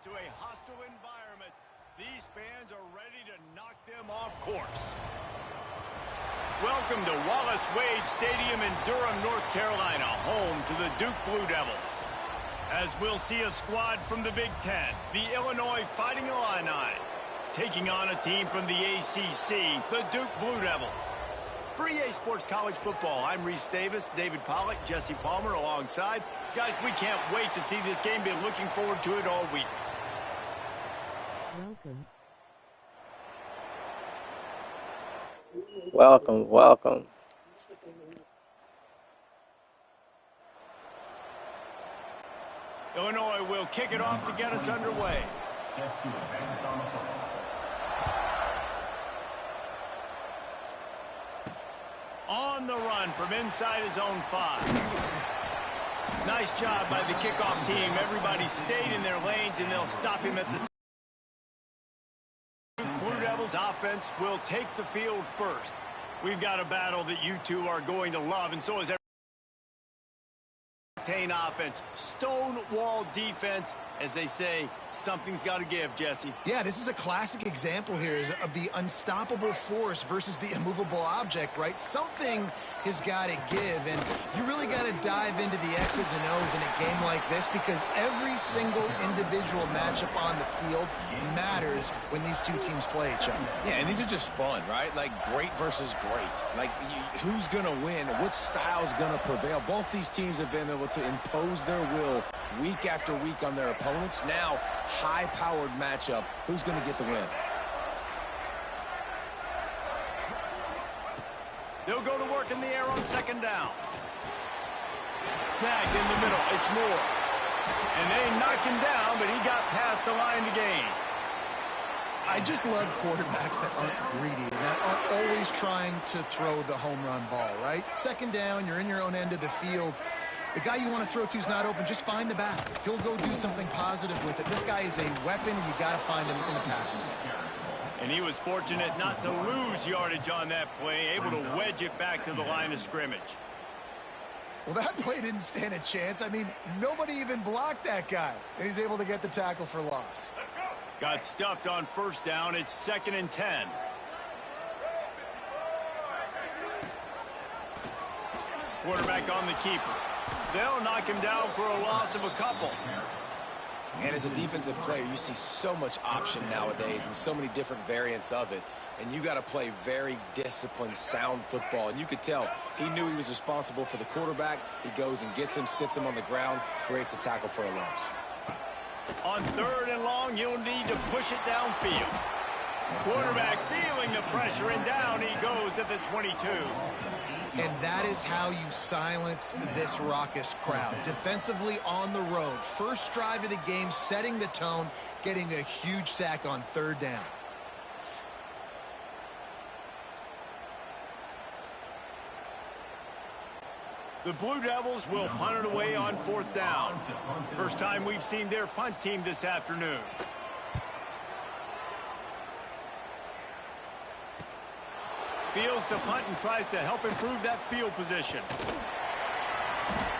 To a hostile environment, these fans are ready to knock them off course. Welcome to Wallace Wade Stadium in Durham, North Carolina, home to the Duke Blue Devils. As we'll see a squad from the Big Ten, the Illinois Fighting Illini, taking on a team from the ACC, the Duke Blue Devils. For EA Sports College Football, I'm Reese Davis, David Pollack, Jesse Palmer alongside. Guys, we can't wait to see this game. Been looking forward to it all week. Welcome. Illinois will kick it off to get us underway. On the run from inside his own 5. Nice job by the kickoff team. Everybody stayed in their lanes, and they'll stop him at the Blue Devils offense will take the field first. We've got a battle that you two are going to love, and so is offense. Stonewall defense, as they say, something's got to give, Jesse. Yeah, this is a classic example here of the unstoppable force versus the immovable object, right? Something has got to give, and you really got to dive into the X's and O's in a game like this because every single individual matchup on the field matters when these two teams play each other. Yeah, and these are just fun, right? Like great versus great. Like who's going to win? What style's going to prevail? Both these teams have been able to impose their will week after week on their opponents. Now, high-powered matchup. Who's going to get the win? They'll go to work in the air on second down. Snagged in the middle. It's Moore. And they knocked him down, but he got past the line to gain. I just love quarterbacks that aren't greedy and that aren't always trying to throw the home run ball, right? Second down, you're in your own end of the field. The guy you want to throw to is not open. Just find the back. He'll go do something positive with it. This guy is a weapon, and you got to find him in the passing game. And he was fortunate not to lose yardage on that play, able to wedge it back to the line of scrimmage. Well, that play didn't stand a chance. I mean, nobody even blocked that guy, and he's able to get the tackle for loss. Got stuffed on first down. It's 2nd and 10. Quarterback on the keeper. They'll knock him down for a loss of a couple. And as a defensive player, you see so much option nowadays and so many different variants of it. And you got to play very disciplined, sound football. And you could tell he knew he was responsible for the quarterback. He goes and gets him, sits him on the ground, creates a tackle for a loss. On 3rd and long, you'll need to push it downfield. Quarterback feeling the pressure, and down he goes at the 22. And that is how you silence this raucous crowd. Defensively on the road. First drive of the game, setting the tone, getting a huge sack on 3rd down. The Blue Devils will punt it away on 4th down. First time we've seen their punt team this afternoon. Fields to punt and tries to help improve that field position.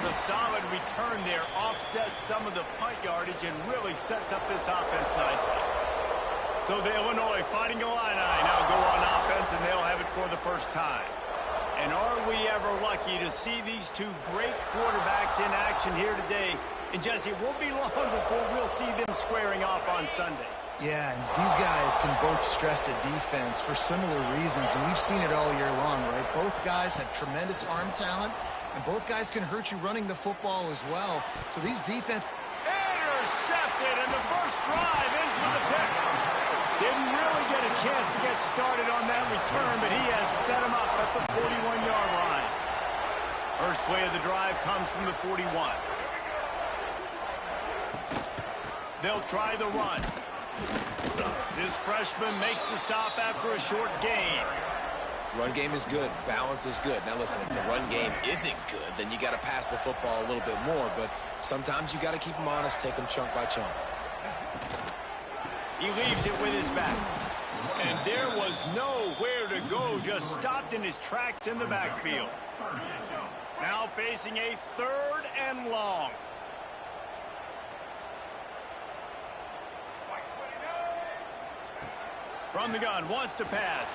The solid return there offsets some of the punt yardage and really sets up this offense nicely. So the Illinois Fighting Illini now go on offense, and they'll have it for the first time. And are we ever lucky to see these two great quarterbacks in action here today? And Jesse, it won't be long before we'll see them squaring off on Sundays. Yeah, and these guys can both stress a defense for similar reasons, and we've seen it all year long, right? Both guys have tremendous arm talent, and both guys can hurt you running the football as well. So these defense... Intercepted, and the first drive ends with a pick. Didn't really get a chance to get started on that return, but he has set him up at the 41-yard line. First play of the drive comes from the 41. They'll try the run. This freshman makes the stop after a short gain. Run game is good. Balance is good. Now, listen, if the run game isn't good, then you got to pass the football a little bit more. But sometimes you got to keep them honest, take them chunk by chunk. He leaves it with his back. And there was nowhere to go, just stopped in his tracks in the backfield. Now facing a 3rd and long. From the gun, wants to pass.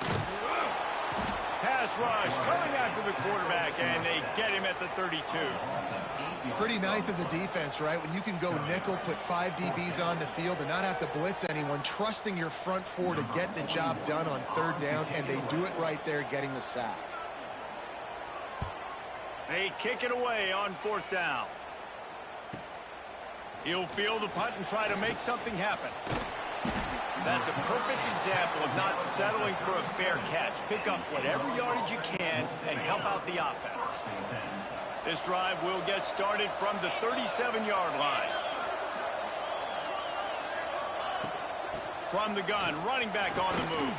Pass rush, coming after the quarterback, and they get him at the 32. Pretty nice as a defense, right? When you can go nickel, put 5 DBs on the field and not have to blitz anyone, trusting your front four to get the job done on third down, and they do it right there, getting the sack. They kick it away on fourth down. He'll field the punt and try to make something happen. That's a perfect example of not settling for a fair catch. Pick up whatever yardage you can and help out the offense. This drive will get started from the 37-yard line. From the gun, running back on the move.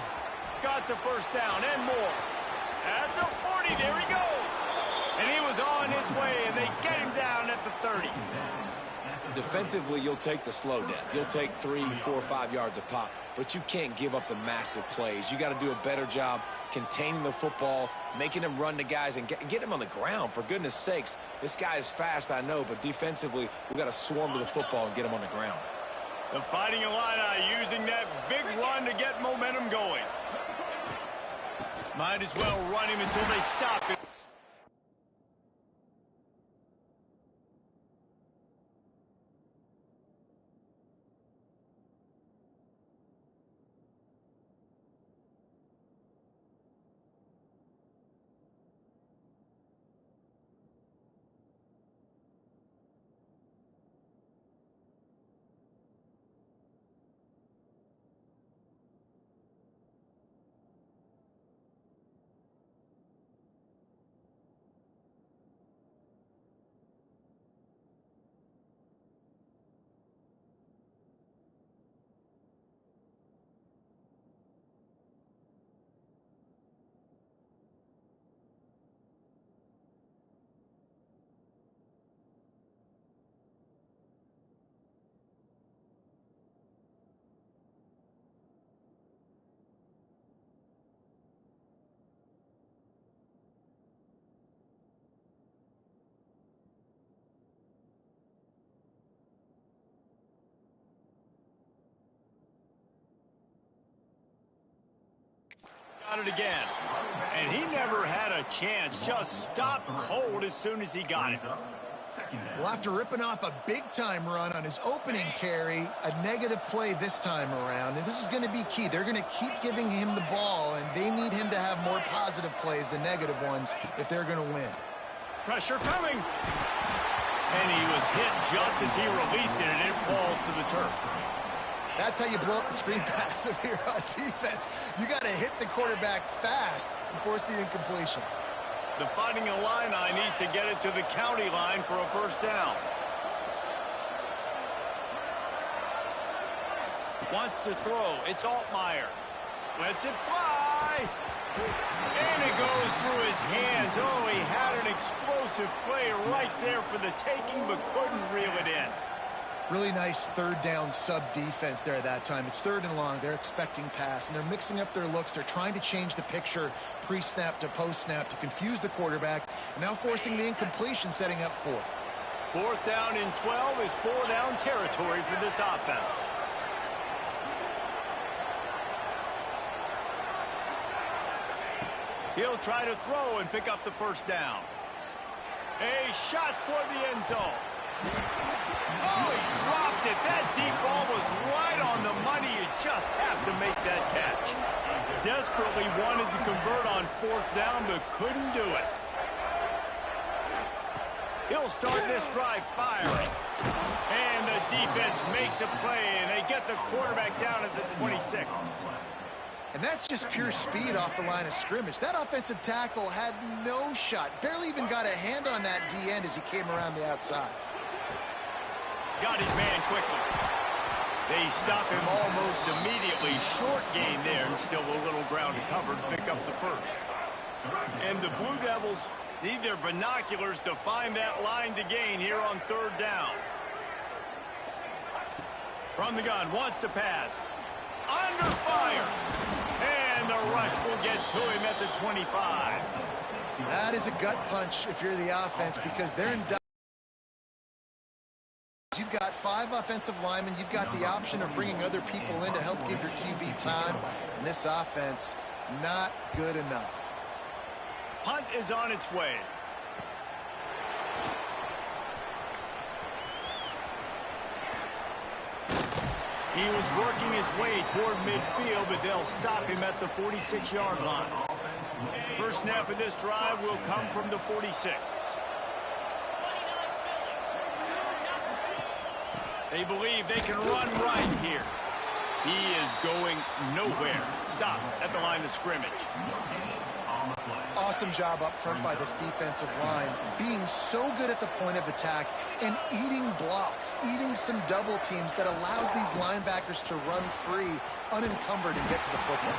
Got the first down and more. At the 40, there he goes. And he was on his way, and they get him down at the 30. Defensively, you'll take the slow death. You'll take 3, 4, 5 yards a pop, but you can't give up the massive plays. You got to do a better job containing the football, making him run to guys, and get him on the ground. For goodness sakes, this guy is fast, I know, but defensively, we got to swarm to the football and get him on the ground. The Fighting Illini using that big run to get momentum going. Might as well run him until they stop it. Got it again. And he never had a chance. Just stopped cold as soon as he got it. Well, after ripping off a big-time run on his opening carry, a negative play this time around, and this is going to be key. They're going to keep giving him the ball, and they need him to have more positive plays than negative ones if they're going to win. Pressure coming. And he was hit just as he released it, and it falls to the turf. That's how you blow up the screen pass if you're on defense. You got to hit the quarterback fast and force the incompletion. The Fighting Illini needs to get it to the county line for a first down. Wants to throw. It's Altmaier. Lets it fly. And it goes through his hands. Oh, he had an explosive play right there for the taking, but couldn't reel it in. Really nice third down sub defense there that time. It's third and long. They're expecting pass, and they're mixing up their looks. They're trying to change the picture pre-snap to post-snap to confuse the quarterback, and now forcing the incompletion, setting up fourth. Fourth down and 12 is four-down territory for this offense. He'll try to throw and pick up the first down. A shot toward the end zone. Oh, he dropped it. That deep ball was right on the money. You just have to make that catch. Desperately wanted to convert on fourth down, but couldn't do it. He'll start this drive firing. And the defense makes a play, and they get the quarterback down at the 26. And that's just pure speed off the line of scrimmage. That offensive tackle had no shot. Barely even got a hand on that D-end as he came around the outside. Got his man quickly. They stop him almost immediately. Short gain there, and still a little ground to cover to pick up the first. And the Blue Devils need their binoculars to find that line to gain here on third down. From the gun, wants to pass. Under fire. And the rush will get to him at the 25. That is a gut punch if you're the offense, because they're in. You've got 5 offensive lineman, you've got the option of bringing other people in to help give your QB time. And this offense, not good enough. Punt is on its way. He was working his way toward midfield, but they'll stop him at the 46-yard line. First snap of this drive will come from the 46. They believe they can run right here. He is going nowhere. Stop at the line of scrimmage. Awesome job up front by this defensive line, being so good at the point of attack and eating blocks, eating some double teams that allows these linebackers to run free, unencumbered, and get to the football.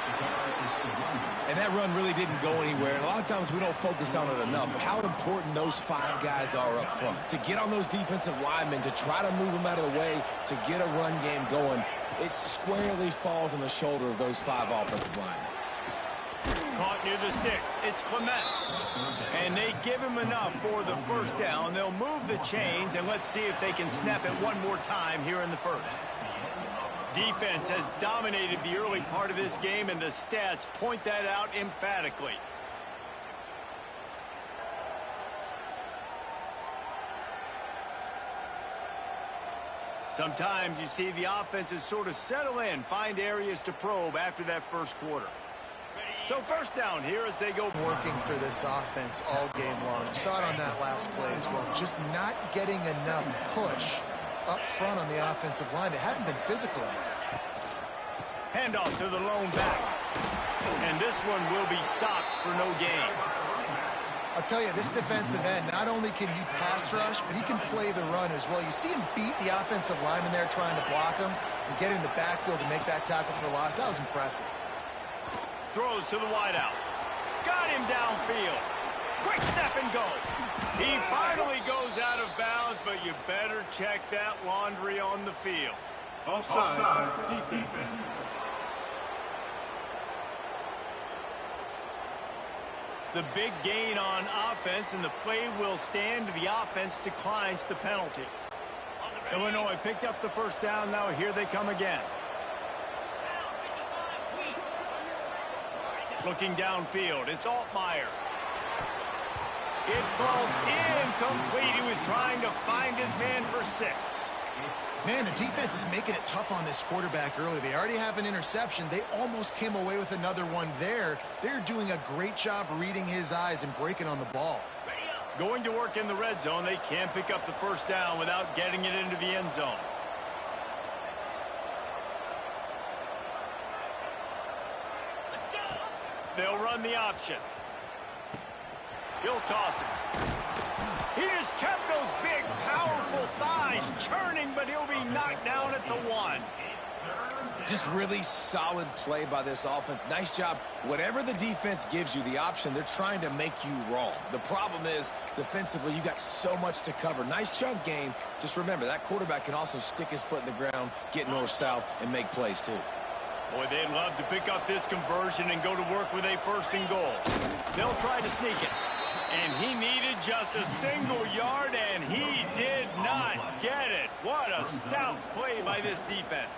And that run really didn't go anywhere. And a lot of times we don't focus on it enough, but how important those 5 guys are up front. To get on those defensive linemen, to try to move them out of the way, to get a run game going, it squarely falls on the shoulder of those 5 offensive linemen. Caught near the sticks. It's Clement. And they give him enough for the first down. They'll move the chains, and let's see if they can snap it one more time here in the first. Defense has dominated the early part of this game, and the stats point that out emphatically. Sometimes you see the offenses sort of settle in, find areas to probe after that first quarter. So first down here as they go. Working for this offense all game long. You saw it on that last play as well. Just not getting enough push up front on the offensive line. They haven't been physical enough. Handoff to the lone back. And this one will be stopped for no gain. I'll tell you, this defensive end, not only can he pass rush, but he can play the run as well. You see him beat the offensive lineman there trying to block him and get in the backfield to make that tackle for loss. That was impressive. Throws to the wideout. Got him downfield. Quick step and go. He finally goes out of bounds, but you better check that laundry on the field. Offside, defense. The big gain on offense, and the play will stand. The offense declines the penalty. Illinois picked up the first down. Now here they come again. Looking downfield, it's Altmaier. It falls incomplete. He was trying to find his man for 6. Man, the defense is making it tough on this quarterback early. They already have an interception. They almost came away with another one there. They're doing a great job reading his eyes and breaking on the ball. Going to work in the red zone. They can't pick up the first down without getting it into the end zone. They'll run the option. He'll toss it. He just kept those big, powerful thighs churning, but he'll be knocked down at the 1. Just really solid play by this offense. Nice job. Whatever the defense gives you, the option, they're trying to make you wrong. The problem is, defensively, you got so much to cover. Nice chunk game. Just remember, that quarterback can also stick his foot in the ground, get north-south, and make plays, too. Boy, they'd love to pick up this conversion and go to work with a 1st and goal. They'll try to sneak it. And he needed just a single yard, and he did not get it. What a stout play by this defense.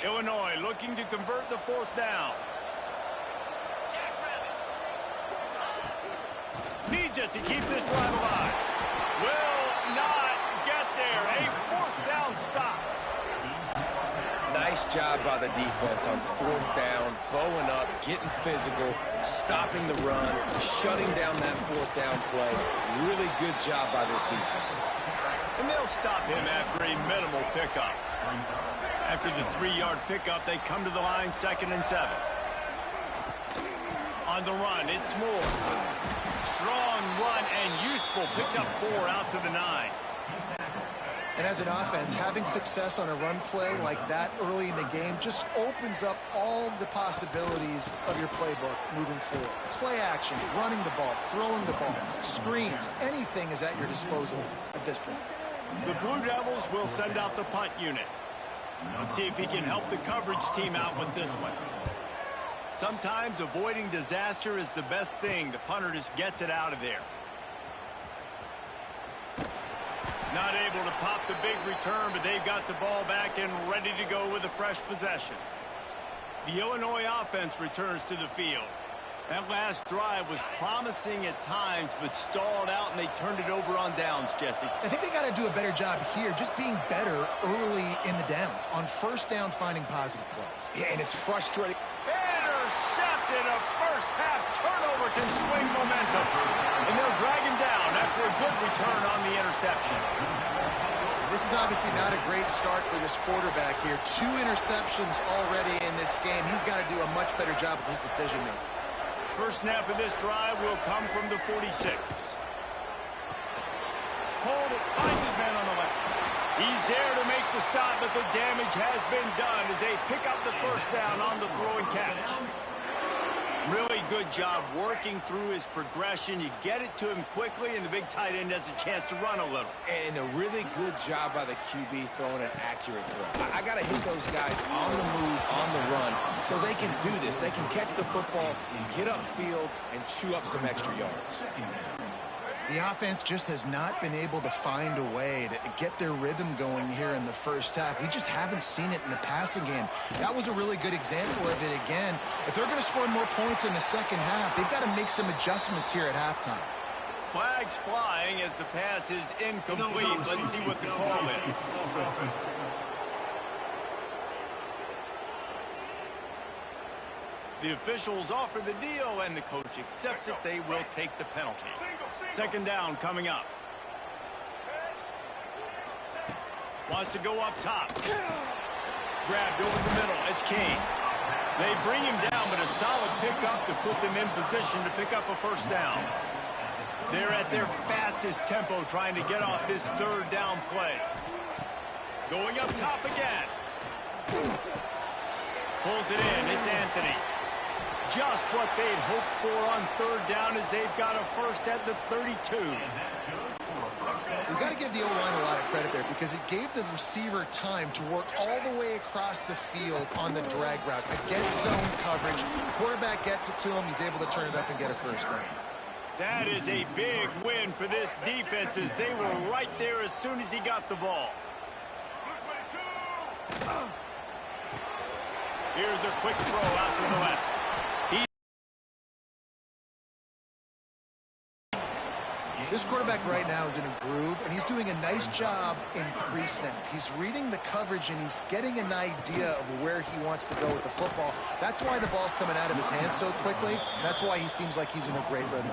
Illinois looking to convert the 4th down. Needs it to keep this drive alive. Will not get there. A 4th down stop. Nice job by the defense on 4th down, bowing up, getting physical, stopping the run, shutting down that 4th down play. Really good job by this defense. And they'll stop him after a minimal pickup. After the 3-yard pickup, they come to the line 2nd and 7. On the run, it's Moore. Strong run and useful. Picks up 4 out to the 9. And as an offense, having success on a run play like that early in the game just opens up all the possibilities of your playbook moving forward. Play action, running the ball, throwing the ball, screens, anything is at your disposal at this point. The Blue Devils will send out the punt unit. Let's see if he can help the coverage team out with this one. Sometimes avoiding disaster is the best thing. The punter just gets it out of there. Not able to pop the big return, but they've got the ball back and ready to go with a fresh possession. The Illinois offense returns to the field. That last drive was promising at times, but stalled out, and they turned it over on downs, Jesse. I think they got to do a better job here, just being better early in the downs, on first down, finding positive plays. Yeah, and it's frustrating. Intercepted. A first-half turnover can swing momentum. And they'll drag him down after a good return on the interception. This is obviously not a great start for this quarterback here. 2 interceptions already in this game. He's got to do a much better job with his decision-making. First snap of this drive will come from the 46. Hold it, finds his man on the left. He's there to make the stop, but the damage has been done as they pick up the first down on the throw and catch. Really good job working through his progression. You get it to him quickly, and the big tight end has a chance to run a little. And a really good job by the QB throwing an accurate throw. I got to hit those guys on the move, on the run, so they can do this. They can catch the football, get upfield, and chew up some extra yards. The offense just has not been able to find a way to get their rhythm going here in the first half. We just haven't seen it in the passing game. That was a really good example of it again. If they're going to score more points in the second half, they've got to make some adjustments here at halftime. Flags flying as the pass is incomplete. Let's see what the call is. The officials offer the deal, and the coach accepts it. They will take the penalty. Second down coming up. Wants to go up top. Grabbed over the middle. It's Kane. They bring him down, but a solid pickup to put them in position to pick up a first down. They're at their fastest tempo trying to get off this third down play. Going up top again. Pulls it in. It's Anthony. Just what they'd hoped for on third down as they've got a first at the 32. We've got to give the O-line a lot of credit there because it gave the receiver time to work all the way across the field on the drag route against zone coverage. Quarterback gets it to him. He's able to turn it up and get a first down. That is a big win for this defense as they were right there as soon as he got the ball. Here's a quick throw out to the left. This quarterback right now is in a groove, and he's doing a nice job in pre-snap. He's reading the coverage, and he's getting an idea of where he wants to go with the football. That's why the ball's coming out of his hands so quickly. That's why he seems like he's in a great rhythm.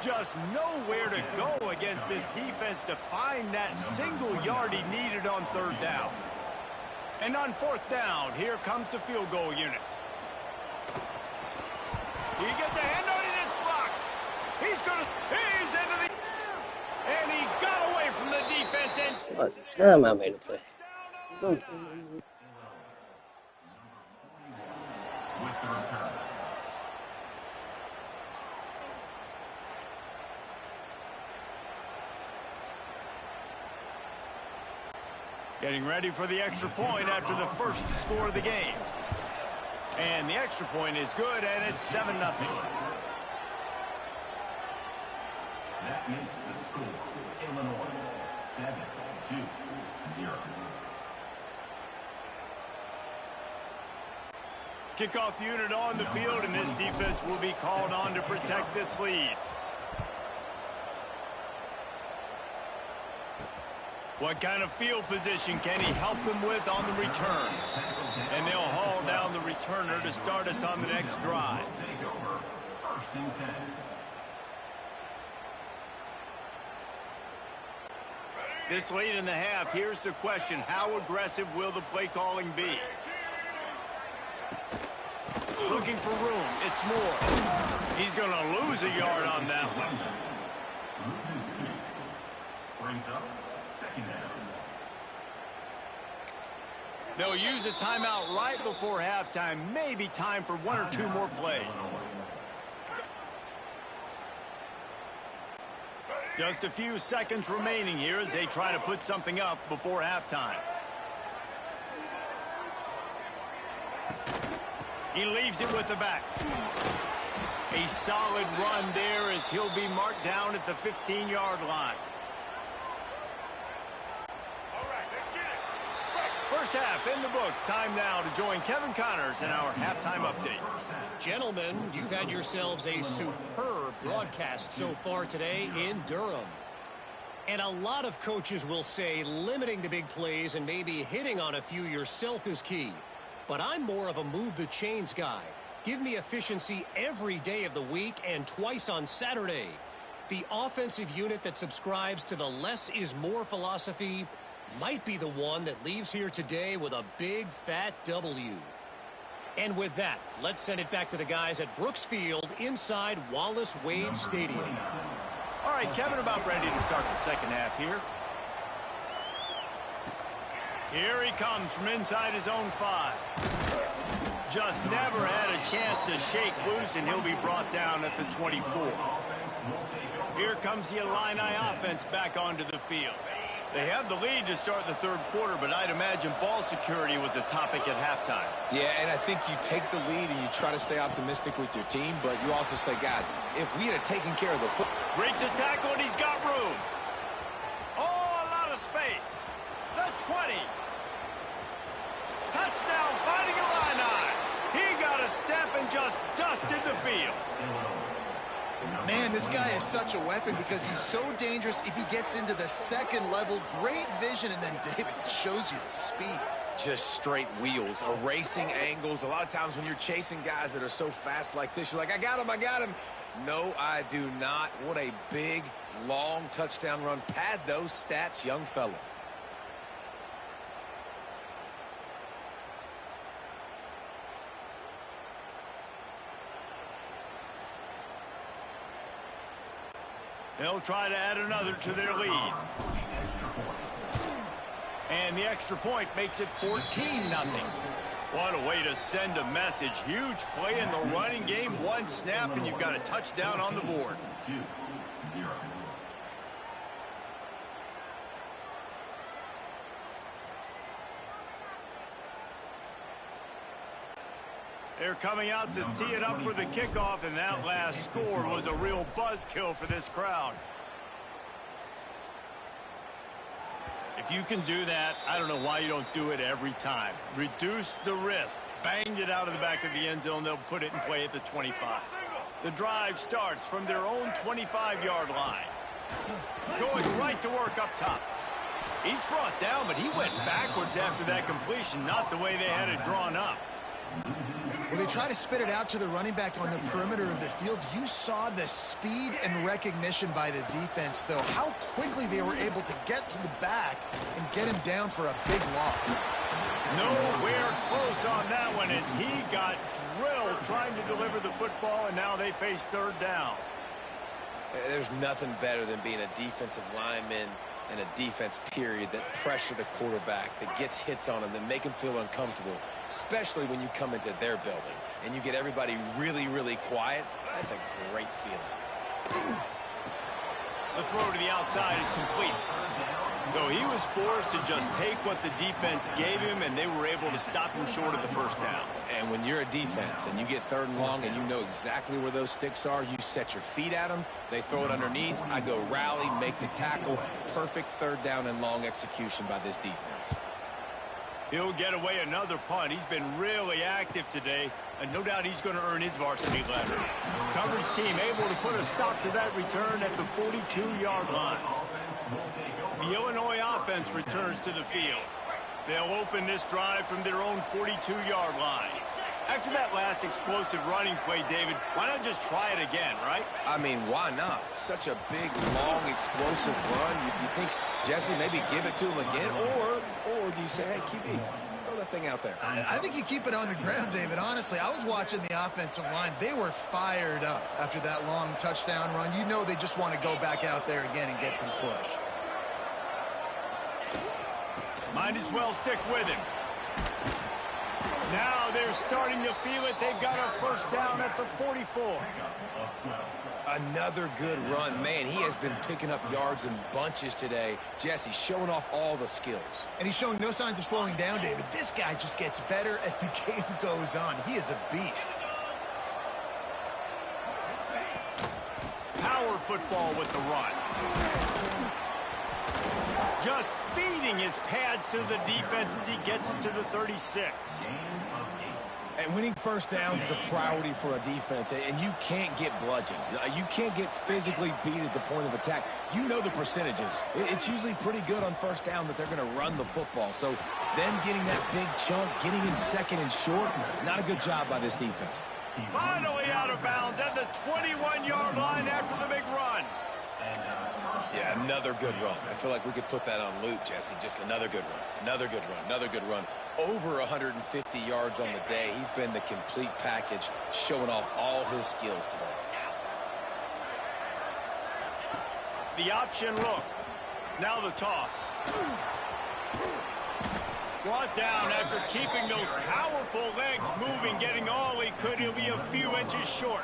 Just nowhere to go against this defense to find that single yard he needed on third down. And on fourth down, here comes the field goal unit. He gets a hand on it, it's blocked. He's into the... And he got away from the defense and... What? It's not my way to play. Getting ready for the extra point after the first score of the game. And the extra point is good, and it's 7-0. That makes the score Illinois 7-2-0. Kickoff unit on the field, and this defense will be called on to protect this lead. What kind of field position can he help them with on the return? And they'll haul down the returner to start us on the next drive. Take over first and 10. This late in the half, here's the question. How aggressive will the play calling be? Looking for room. It's Moore. He's going to lose a yard on that one. Loses 2. Brings up second down. They'll use a timeout right before halftime. Maybe time for 1 or 2 more plays. Just a few seconds remaining here as they try to put something up before halftime. He leaves it with the back. A solid run there as he'll be marked down at the 15-yard line. First half in the books. Time now to join Kevin Connors in our halftime update. Gentlemen, you've had yourselves a superb broadcast so far today in Durham. And a lot of coaches will say limiting the big plays and maybe hitting on a few yourself is key. But I'm more of a move the chains guy. Give me efficiency every day of the week and twice on Saturday. The offensive unit that subscribes to the less is more philosophy might be the one that leaves here today with a big fat W. And with that, let's send it back to the guys at Brooks Field inside Wallace Wade Stadium. All right, Kevin, about ready to start the second half here. Here he comes from inside his own 5. Just never had a chance to shake loose, and he'll be brought down at the 24. Here comes the Illini offense back onto the field. They have the lead to start the third quarter, but I'd imagine ball security was a topic at halftime. Yeah, and I think you take the lead and you try to stay optimistic with your team, but you also say, guys, if we had taken care of the football. Breaks a tackle, and he's got room. Oh, a lot of space. The 20. Touchdown, fighting Illini. He got a step and just dusted the field. Man, this guy is such a weapon because he's so dangerous if he gets into the second level. Great vision, and then David shows you the speed. Just straight wheels, erasing angles. A lot of times when you're chasing guys that are so fast like this, you're like, I got him, I got him. No, I do not. What a big, long touchdown run. Pad those stats, young fella. They'll try to add another to their lead. And the extra point makes it 14-0. What a way to send a message. Huge play in the running game. One snap, and you've got a touchdown on the board. 2-0. They're coming out to tee it up for the kickoff, and that last score was a real buzzkill for this crowd. If you can do that, I don't know why you don't do it every time. Reduce the risk. Banged it out of the back of the end zone. They'll put it in play at the 25. The drive starts from their own 25-yard line. Going right to work up top. He's brought down, but he went backwards after that completion, not the way they had it drawn up. Well, they try to spit it out to the running back on the perimeter of the field. You saw the speed and recognition by the defense, though. How quickly they were able to get to the back and get him down for a big loss. Nowhere close on that one as he got drilled trying to deliver the football, and now they face third down. There's nothing better than being a defensive lineman and a defense period that pressure the quarterback, that gets hits on him, that make him feel uncomfortable, especially when you come into their building and you get everybody really, really quiet. That's a great feeling. The throw to the outside is complete. So he was forced to just take what the defense gave him, and they were able to stop him short of the first down. And when you're a defense and you get third and long and you know exactly where those sticks are, you set your feet at them, they throw it underneath, I go rally, make the tackle. Perfect third down and long execution by this defense. He'll get away another punt. He's been really active today, and no doubt he's going to earn his varsity letter. Coverage team able to put a stop to that return at the 42-yard line. The Illinois offense returns to the field. They'll open this drive from their own 42-yard line. After that last explosive running play, David, why not just try it again, right? I mean, why not? Such a big, long, explosive run. You think, Jesse, maybe give it to him again? Or do you say, hey, QB, throw that thing out there? I think you keep it on the ground, David. Honestly, I was watching the offensive line. They were fired up after that long touchdown run. You know they just want to go back out there again and get some push. Might as well stick with him. Now they're starting to feel it. They've got a first down at the 44. Another good run. Man, he has been picking up yards in bunches today. Jesse showing off all the skills. And he's showing no signs of slowing down, David. This guy just gets better as the game goes on. He is a beast. Power football with the run. Just feeding his pads to the defense as he gets it to the 36. And winning first downs is a priority for a defense, and you can't get bludgeoned. You can't get physically beat at the point of attack. You know the percentages. It's usually pretty good on first down that they're going to run the football. So them getting that big chunk, getting in second and short, not a good job by this defense. Finally out of bounds at the 21-yard line after the big run. Yeah, another good run. I feel like we could put that on loop, Jesse. Just another good run, another good run, another good run. Over 150 yards on the day. He's been the complete package, showing off all his skills today. The option look. Now the toss. Brought down after keeping those powerful legs moving, getting all he could. He'll be a few inches short.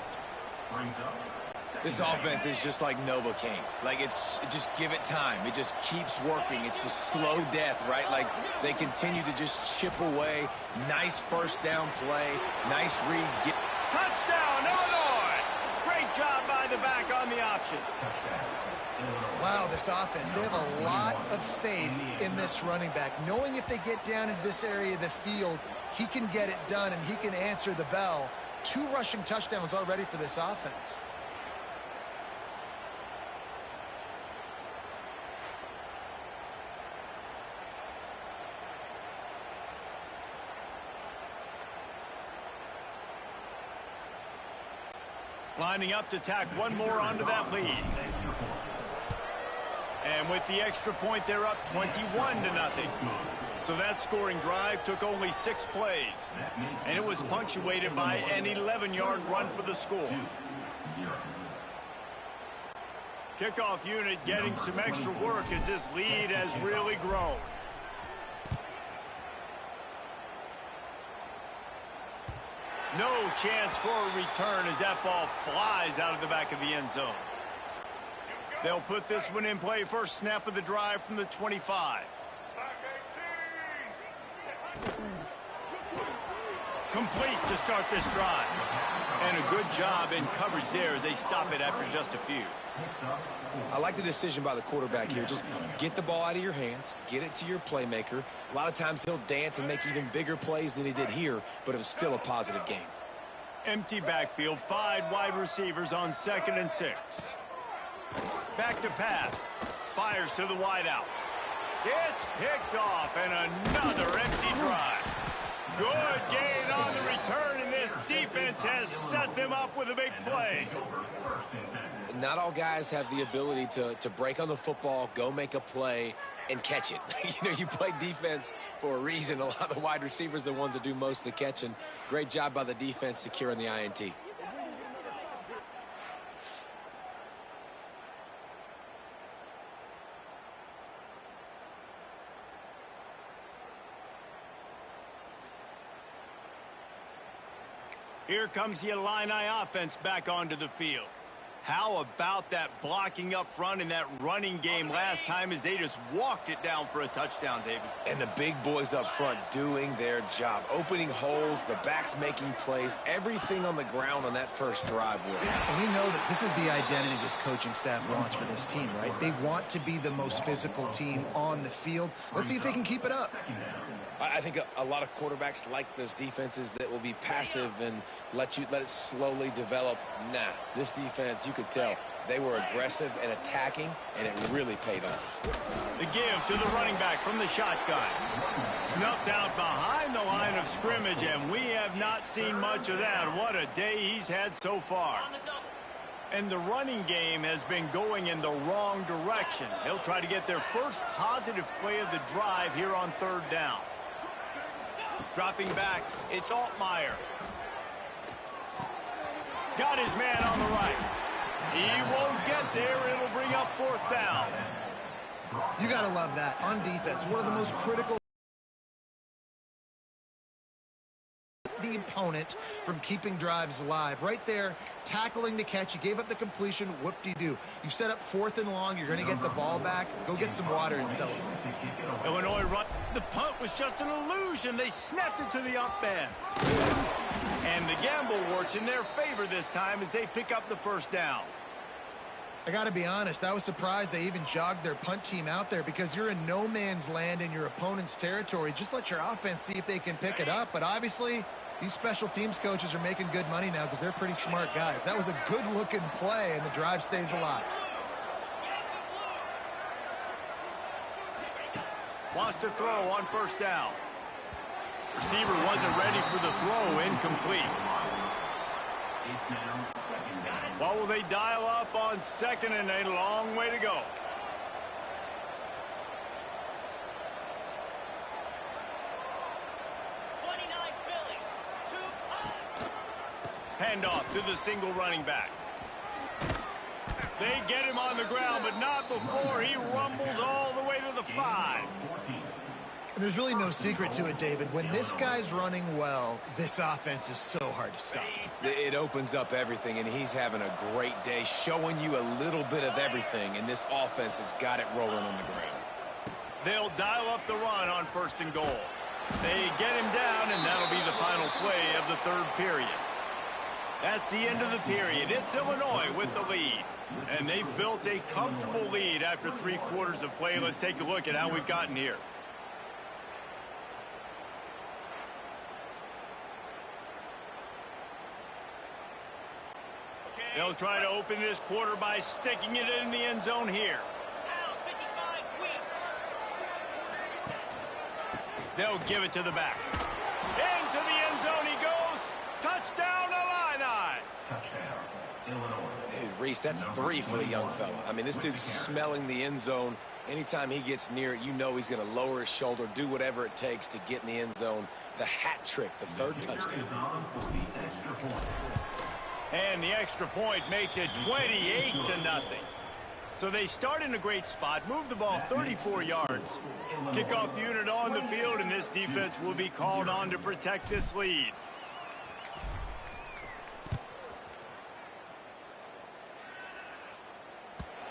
This offense is just like Novocaine. Like, it's just give it time. It just keeps working. It's a slow death, right? Like, they continue to just chip away. Nice first down play. Nice read. Touchdown, Illinois! Great job by the back on the option. Wow, this offense, they have a lot of faith in this running back, knowing if they get down into this area of the field, he can get it done and he can answer the bell. 2 rushing touchdowns already for this offense. Lining up to tack one more onto that lead. And with the extra point, they're up 21-0. So that scoring drive took only 6 plays. And it was punctuated by an 11-yard run for the score. Kickoff unit getting some extra work as this lead has really grown. No chance for a return as that ball flies out of the back of the end zone. They'll put this one in play. First snap of the drive from the 25. Complete to start this drive. And a good job in coverage there as they stop it after just a few. I like the decision by the quarterback here. Just get the ball out of your hands, get it to your playmaker. A lot of times he'll dance and make even bigger plays than he did here, but it was still a positive game. Empty backfield, 5 wide receivers on 2nd and 6. Back to pass. Fires to the wideout. It's picked off, and another empty drive. Good gain on the return, and this defense has set them up with a big play. Not all guys have the ability to break on the football, go make a play, and catch it. You know, you play defense for a reason. A lot of the wide receivers are the ones that do most of the catching. Great job by the defense securing the INT. Here comes the Illini offense back onto the field. How about that blocking up front in that running game last time as they just walked it down for a touchdown, David? And the big boys up front doing their job. Opening holes, the backs making plays, everything on the ground on that first drive. And we know that this is the identity this coaching staff wants for this team, right? They want to be the most physical team on the field. Let's see if they can keep it up. I think a lot of quarterbacks like those defenses that will be passive and let it slowly develop. Nah, this defense, you could tell, they were aggressive and attacking, and it really paid off. The give to the running back from the shotgun. Snuffed out behind the line of scrimmage, and we have not seen much of that. What a day he's had so far. And the running game has been going in the wrong direction. They'll try to get their first positive play of the drive here on 3rd down. Dropping back, it's Altmaier. Got his man on the right. He won't get there. It'll bring up 4th down. You got to love that. On defense, one of the most critical the opponent from keeping drives alive. Right there, tackling the catch. You gave up the completion. Whoop-de-doo. You set up 4th and long. You're going to get the ball back. Go get some water and celebrate. Illinois run. The punt was just an illusion. They snapped it to the up man. And the gamble works in their favor this time as they pick up the first down. I got to be honest, I was surprised they even jogged their punt team out there because you're in no man's land in your opponent's territory. Just let your offense see if they can pick it up. But obviously, these special teams coaches are making good money now because they're pretty smart guys. That was a good-looking play, and the drive stays alive. Wants to throw on first down. Receiver wasn't ready for the throw. Incomplete. It's now second down. What will they dial up on second and a long way to go? Handoff to the single running back. They get him on the ground, but not before he rumbles all the way to the 5. And there's really no secret to it, David. When this guy's running well, this offense is so hard to stop. It opens up everything, and he's having a great day, showing you a little bit of everything, and this offense has got it rolling on the ground. They'll dial up the run on 1st and goal. They get him down, and that'll be the final play of the 3rd period. That's the end of the period. It's Illinois with the lead. And they've built a comfortable lead after 3 quarters of play. Let's take a look at how we've gotten here. They'll try to open this quarter by sticking it in the end zone here. They'll give it to the back. Into the end zone he goes. Touchdown, Illini. Touchdown, Illinois. Dude, Reese, that's 3 for the young fella. I mean, this dude's smelling the end zone. Anytime he gets near it, you know he's going to lower his shoulder, do whatever it takes to get in the end zone. The hat trick, the 3rd touchdown. Is on for the extra point. And the extra point makes it 28-0. So they start in a great spot, move the ball 34 yards. Kickoff unit on the field, and this defense will be called on to protect this lead.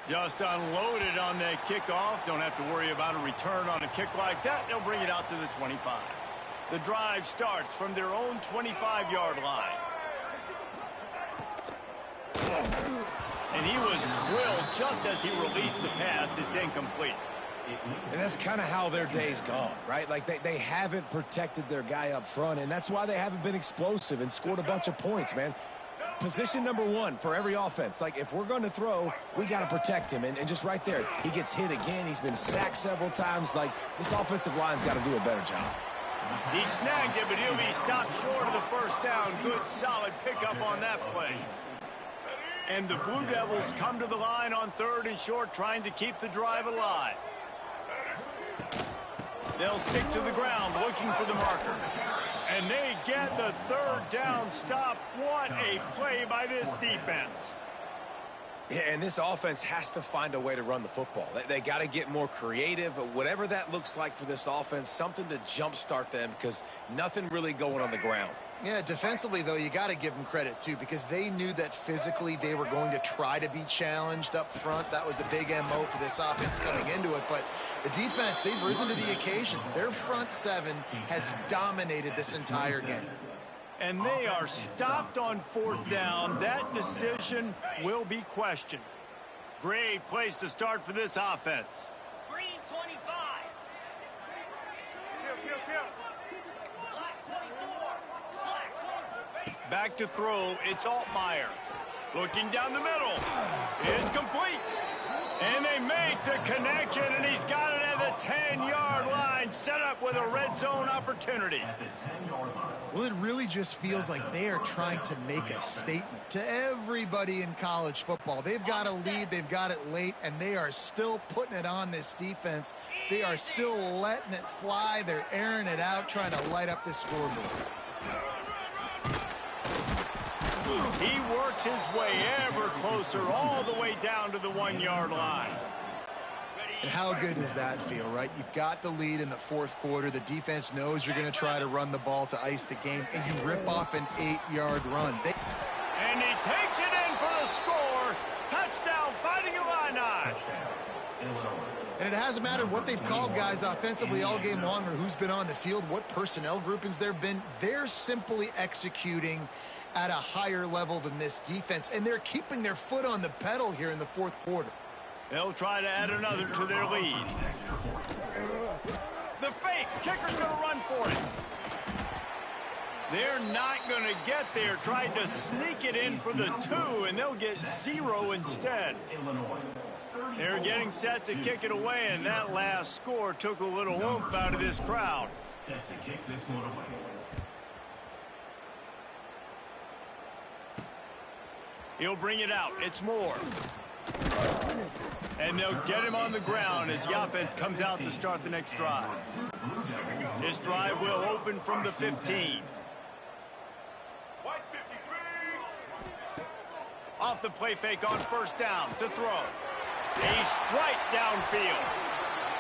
Just unloaded on that kickoff. Don't have to worry about a return on a kick like that. They'll bring it out to the 25. The drive starts from their own 25-yard line. And he was drilled just as he released the pass. It's incomplete. And that's kind of how their day's gone, right? Like they haven't protected their guy up front, and that's why they haven't been explosive and scored a bunch of points, man. Position number 1 for every offense. Like, if we're going to throw, we got to protect him. And just right there, he gets hit again. He's been sacked several times. Like, this offensive line's got to do a better job. He snagged it, but he'll be stopped short of the first down. Good, solid pickup on that play. And the Blue Devils come to the line on 3rd and short, trying to keep the drive alive. They'll stick to the ground, looking for the marker. And they get the 3rd down stop. What a play by this defense. Yeah, and this offense has to find a way to run the football. They got to get more creative, whatever that looks like for this offense, something to jumpstart them because nothing really going on the ground. Yeah, defensively, though, you got to give them credit, too, because they knew that physically they were going to try to be challenged up front. That was a big MO for this offense coming into it. But the defense, they've risen to the occasion. Their front 7 has dominated this entire game. And they are stopped on 4th down. That decision will be questioned. Great place to start for this offense. Green 25. Back to throw, it's Altmaier. Looking down the middle. It's complete. And they make the connection, and he's got it at the 10-yard line, set up with a red zone opportunity. At the 10-yard line. Well, it really just feels like they are trying to make a statement to everybody in college football. They've got a lead, they've got it late, and they are still putting it on this defense. They are still letting it fly. They're airing it out, trying to light up this scoreboard. He works his way ever closer all the way down to the 1-yard line. And how good does that feel, right? You've got the lead in the fourth quarter. The defense knows you're going to try to run the ball to ice the game, and you rip off an 8-yard run. And he takes it in for the score. Touchdown, Fighting Illini. And it hasn't mattered what they've called guys offensively all game long or who's been on the field, what personnel groupings there have been. They're simply executing at a higher level than this defense, and they're keeping their foot on the pedal here in the fourth quarter. They'll try to add another to their lead. The fake. Kicker's going to run for it. They're not going to get there. Tried to sneak it in for the 2, and they'll get 0 instead. They're getting set to kick it away, and that last score took a little oomph out of this crowd. Set to kick this one away. He'll bring it out. It's Moore. And they'll get him on the ground as the offense comes out to start the next drive. This drive will open from the 15. Off the play fake on first down to throw. A strike downfield.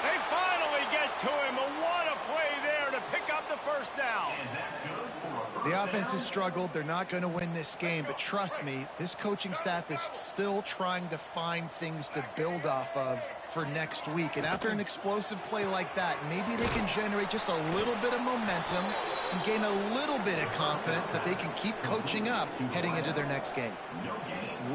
They finally get to him. What a play there to pick up the first down. The offense has struggled. They're not going to win this game, but trust me, this coaching staff is still trying to find things to build off of for next week. And after an explosive play like that, maybe they can generate just a little bit of momentum and gain a little bit of confidence that they can keep coaching up heading into their next game.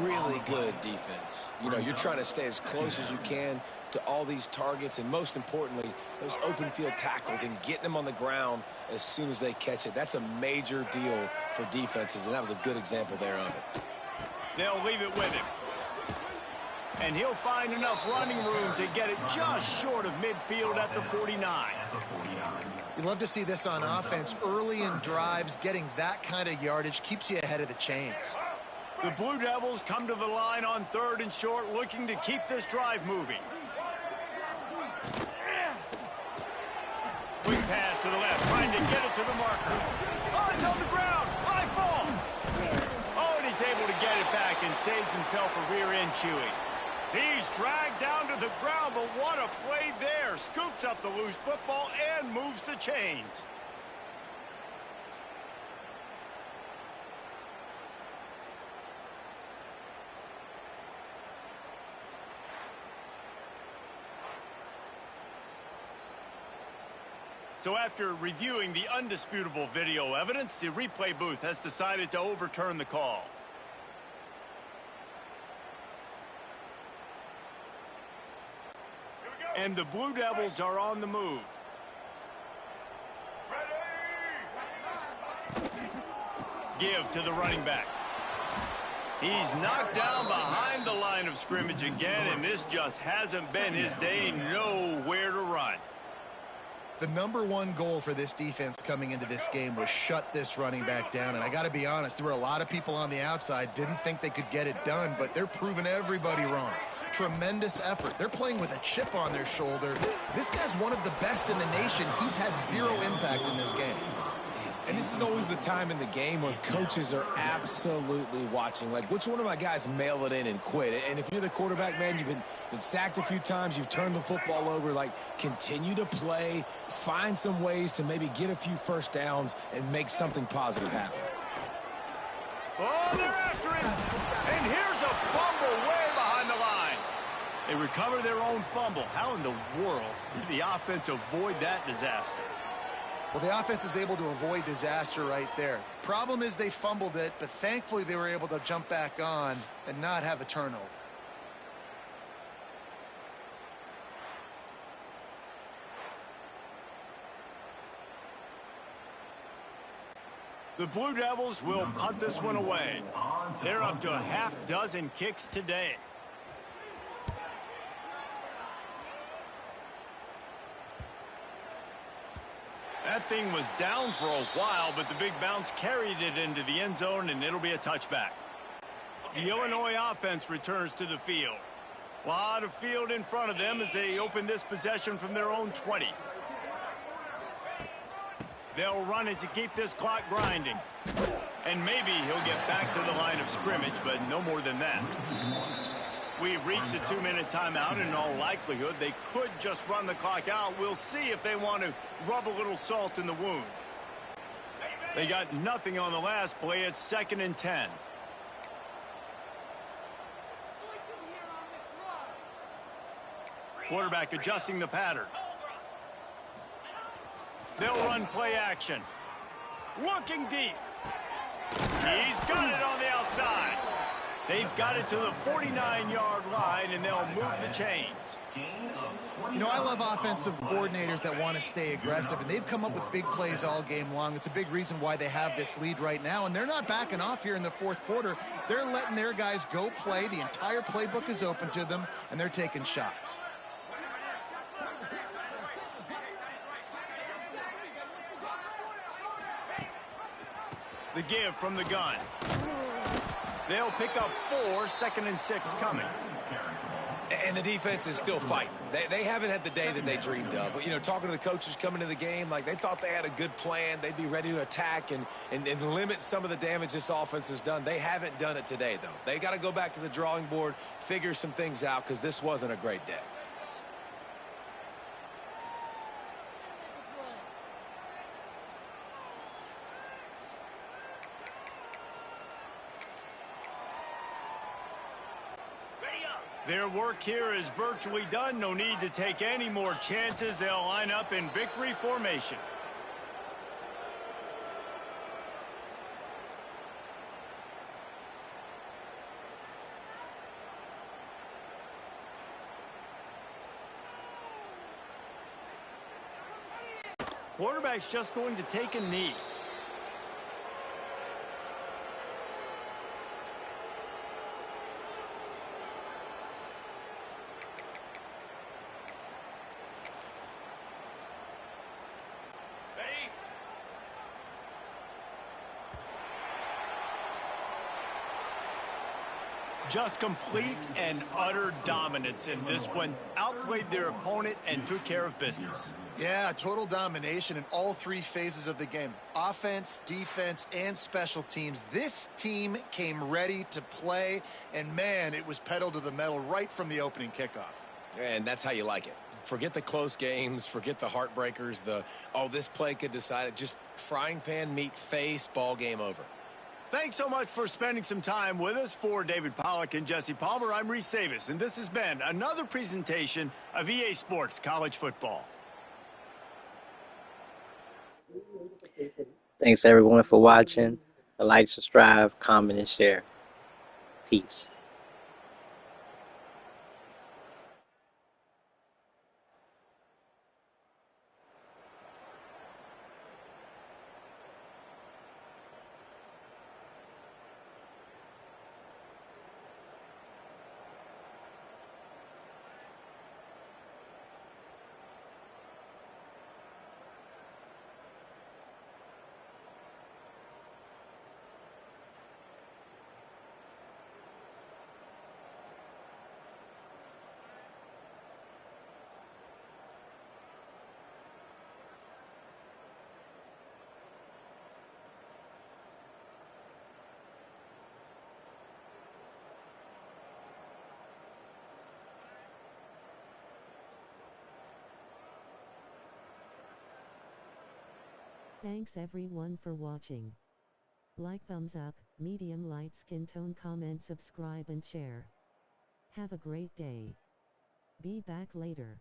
Really good defense. You know, you're trying to stay as close as you can to all these targets, and most importantly, those open field tackles and getting them on the ground as soon as they catch it. That's a major deal for defenses, and that was a good example there of it. They'll leave it with him. And he'll find enough running room to get it just short of midfield at the 49. You love to see this on offense. Early in drives, getting that kind of yardage keeps you ahead of the chains. The Blue Devils come to the line on 3rd and short, looking to keep this drive moving. Quick pass to the left, trying to get it to the marker. Oh, it's on the ground. High ball. Oh, and he's able to get it back and saves himself a rear end chewing. He's dragged down to the ground, but what a play there. Scoops up the loose football and moves the chains. So after reviewing the undisputable video evidence, the replay booth has decided to overturn the call. And the Blue Devils are on the move. Give to the running back. He's knocked down behind the line of scrimmage again, and this just hasn't been his day. Nowhere to run. The #1 goal for this defense coming into this game was shut this running back down. And I got to be honest, there were a lot of people on the outside didn't think they could get it done, but they're proving everybody wrong. Tremendous effort. They're playing with a chip on their shoulder. This guy's one of the best in the nation. He's had 0 impact in this game. And this is always the time in the game when coaches are absolutely watching. Like, which one of my guys mail it in and quit? And if you're the quarterback, man, you've been sacked a few times, you've turned the football over. Like, continue to play, find some ways to maybe get a few first downs and make something positive happen. Oh, they're after him. And here's a fumble way behind the line. They recover their own fumble. How in the world did the offense avoid that disaster? Well, the offense is able to avoid disaster right there. Problem is they fumbled it, but thankfully they were able to jump back on and not have a turnover. The Blue Devils will punt this one away. They're up to a half dozen kicks today. That thing was down for a while, but the big bounce carried it into the end zone, and it'll be a touchback. The Illinois offense returns to the field. A lot of field in front of them as they open this possession from their own 20. They'll run it to keep this clock grinding. And maybe he'll get back to the line of scrimmage, but no more than that. We've reached the 2-minute timeout. In all likelihood, they could just run the clock out. We'll see if they want to rub a little salt in the wound. They got nothing on the last play. It's 2nd and 10. Quarterback adjusting the pattern. They'll run play action. Looking deep. He's got it on the outside. They've got it to the 49-yard line, and they'll move the chains. You know, I love offensive coordinators that want to stay aggressive, and they've come up with big plays all game long. It's a big reason why they have this lead right now, and they're not backing off here in the fourth quarter. They're letting their guys go play. The entire playbook is open to them, and they're taking shots. The give from the gun. They'll pick up 4, 2nd and 6 coming. And the defense is still fighting. They haven't had the day that they dreamed of. But, you know, talking to the coaches coming to the game, like they thought they had a good plan. They'd be ready to attack and limit some of the damage this offense has done. They haven't done it today, though. They got to go back to the drawing board, figure some things out, because this wasn't a great day. Their work here is virtually done. No need to take any more chances. They'll line up in victory formation. Quarterback's just going to take a knee. Just complete and utter dominance in this one. Outplayed their opponent and took care of business. Yeah, total domination in all 3 phases of the game. Offense, defense, and special teams. This team came ready to play, and man, it was pedal to the metal right from the opening kickoff. And that's how you like it. Forget the close games, forget the heartbreakers, this play could decide it. Just frying pan, meat face, ball game over. Thanks so much for spending some time with us. For David Pollack and Jesse Palmer, I'm Reese Davis, and this has been another presentation of EA Sports College Football. Thanks everyone for watching. Like, subscribe, comment, and share. Peace. Thanks everyone for watching. Like, thumbs up, medium, light skin tone, comment, subscribe and share. Have a great day. Be back later.